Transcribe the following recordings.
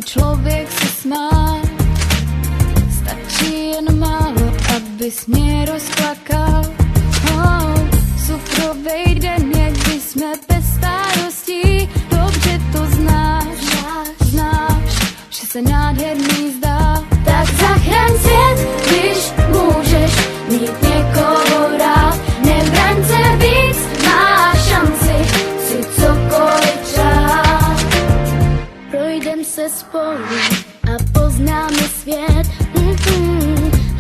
člověk se smál. Stačí jen málo, abys mě rozplakal. Cukrovej den, jak když jsme bez starostí. Dobře to znáš, že se nádherný zdá. Tak zachraň svět, když můžeš mít někoho rád. Nebraň se víc, máš šanci si cokoliv přát. Projdem se spolu a poznáme svět.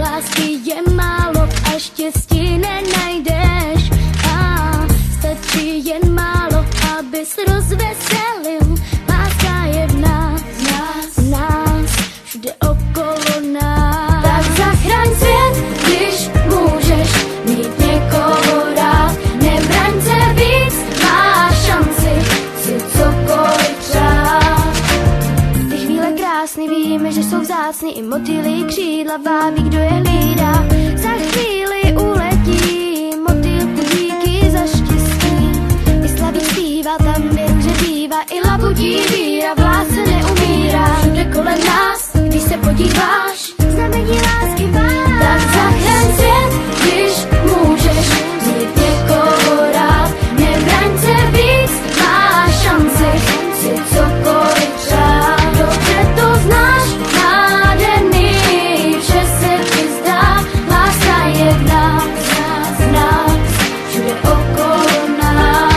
Lásky je málo a štěstí nenajdeš. Stačí jen málo, abys rozveselil. Láska je v nás, všude okolo nás. Tak zachraň svět, když můžeš mít někoho rád. Nebraň se víc, máš šanci si cokoliv přát. Ty chvíle krásný, víme, že jsou vzácný. I motýlí křídla vábí, kdo je hlídá. Za chvíli uletí motýlku, díky za štěstí. I slaví zpívá tam, kde růže bývá. I labutí víra, v lásce neumírá. Všude kolem nás, když se podíváš, znamení lásky máš. Tak zachraň svět, když můžeš mít někoho rád. Nebraň se víc, máš šanci si cokoliv přát. Dobře to znáš, nádherný, že se ti zdá. Láska je v nás, všude okolo nás.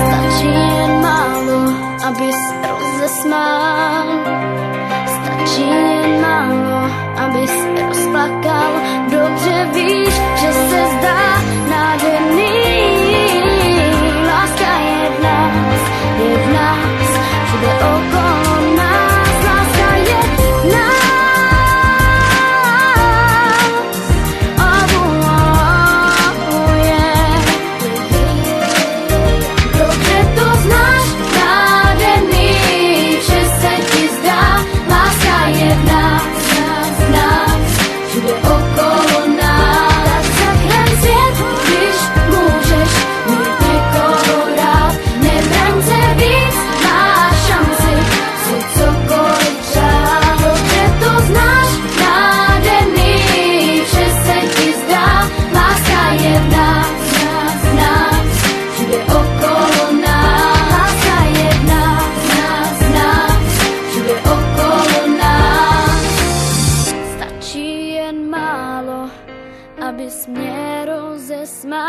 Stačí jen málo, abys rozesmál. Stačí jen málo, abys rozplakal. Dobře víš, že se zdá nádherný. Láska je v nás, všude okolo nás. Láska je v nás. Dobře to znáš, nádherný, že se ti zdá. Láska je v nás, všude okolo nás. Tak zachraň svět, když můžeš mít někoho rád. Nebraň se víc, máš šanci si cokoliv přát. Dobře to znáš, nádherný, že se ti zdá. Láska je v nás, všude okolo nás. Láska je v nás, všude okolo nás. Stačí jen málo, abys mě rozesmál.